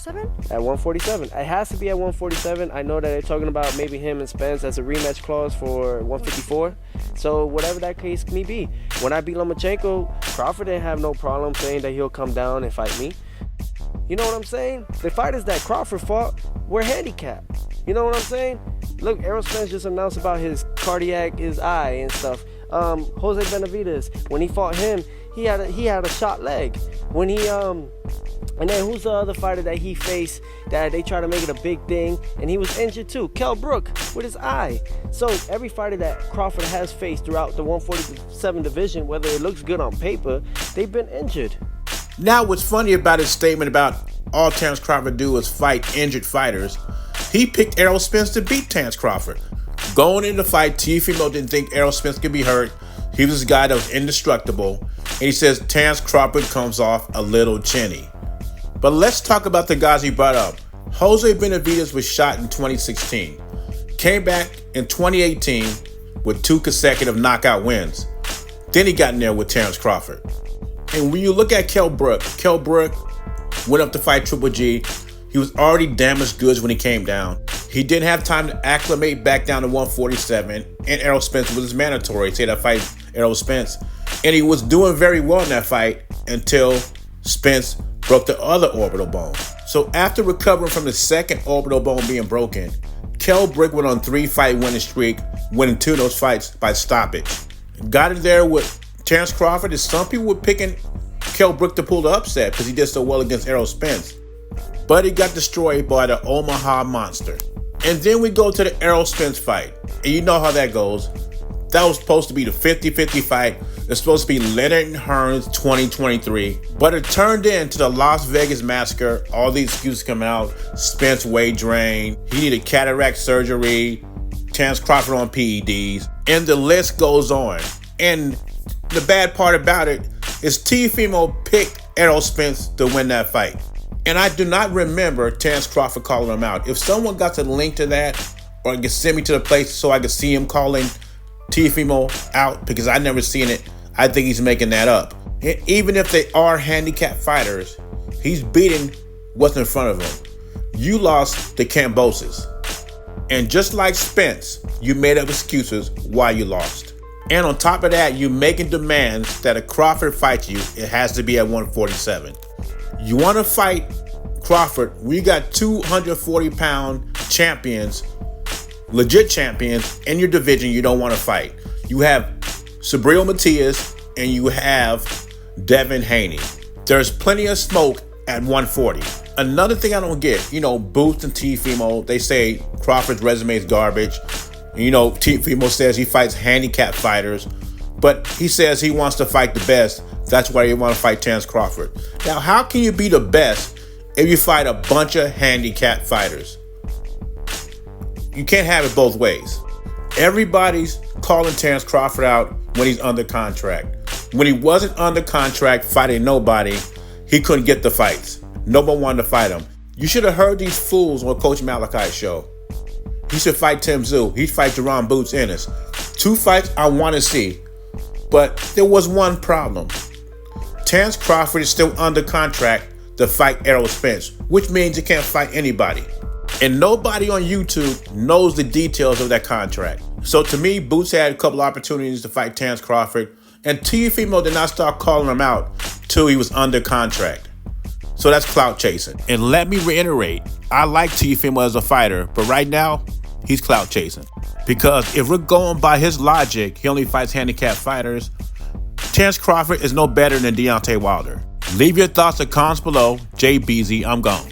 147? At 147. It has to be at 147. I know that they're talking about maybe him and Spence as a rematch clause for 154. So whatever that case may be. When I beat Lomachenko, Crawford didn't have no problem saying that he'll come down and fight me. You know what I'm saying? The fighters that Crawford fought were handicapped. You know what I'm saying? Look, Errol Spence just announced about his cardiac, his eye and stuff. Jose Benavidez, when he fought him, he had a shot leg. When he and then who's the other fighter that he faced that they try to make it a big thing and he was injured too? Kell Brook with his eye. So every fighter that Crawford has faced throughout the 147 division, whether it looks good on paper, they've been injured. Now, what's funny about his statement about all Terence Crawford do is fight injured fighters, he picked Errol Spence to beat Terence Crawford. Going into the fight, Teofimo didn't think Errol Spence could be hurt. He was a guy that was indestructible. And he says Terence Crawford comes off a little chinny. But let's talk about the guys he brought up. Jose Benavidez was shot in 2016. Came back in 2018 with 2 consecutive knockout wins. Then he got in there with Terence Crawford. And when you look at Kell Brook went up to fight Triple G. He was already damaged goods when he came down. He didn't have time to acclimate back down to 147, and Errol Spence was mandatory. Say that fight Errol Spence. And he was doing very well in that fight until Spence broke the other orbital bone. So after recovering from the second orbital bone being broken, Kell Brook went on 3-fight winning streak, winning 2 of those fights by stoppage. Got in there with Terence Crawford, and some people were picking Kell Brook to pull the upset because he did so well against Errol Spence. But he got destroyed by the Omaha Monster. And then we go to the Errol Spence fight. And you know how that goes. That was supposed to be the 50-50 fight. It's supposed to be Leonard and Hearns 2023. But it turned into the Las Vegas Massacre. All these excuses come out. Spence weight drain. He needed cataract surgery. Terence Crawford on PEDs. And the list goes on. And the bad part about it is Teofimo picked Errol Spence to win that fight. And I do not remember Terence Crawford calling him out. If someone got the link to that, or can send me to the place so I can see him calling Teofimo out, because I never seen it, I think he's making that up. And even if they are handicapped fighters, he's beating what's in front of him. You lost to Kambosos. And just like Spence, you made up excuses why you lost. And on top of that, you're making demands that a Crawford fight you, it has to be at 147. You want to fight Crawford, we got 240-pound champions, legit champions in your division you don't want to fight. You have Subriel Matias and you have Devin Haney. There's plenty of smoke at 140. Another thing I don't get, Boots and Teofimo, they say Crawford's resume is garbage. Teofimo says he fights handicapped fighters, but he says he wants to fight the best. That's why you want to fight Terence Crawford. Now, how can you be the best if you fight a bunch of handicapped fighters? You can't have it both ways. Everybody's calling Terence Crawford out when he's under contract. When he wasn't under contract fighting nobody, he couldn't get the fights. No one wanted to fight him. You should have heard these fools on Coach Malachi's show. He should fight Tim Tszyu. He'd fight Jerron Boots Ennis. 2 fights I want to see. But there was one problem. Terence Crawford is still under contract to fight Errol Spence, which means he can't fight anybody. And nobody on YouTube knows the details of that contract. So to me, Boots had a couple opportunities to fight Terence Crawford, and Teofimo did not start calling him out till he was under contract. So that's clout chasing. And let me reiterate, I like Teofimo as a fighter, but right now, he's clout chasing. Because if we're going by his logic, he only fights handicapped fighters. Terence Crawford is no better than Deontay Wilder. Leave your thoughts or comments below. Jay Beezy, I'm gone.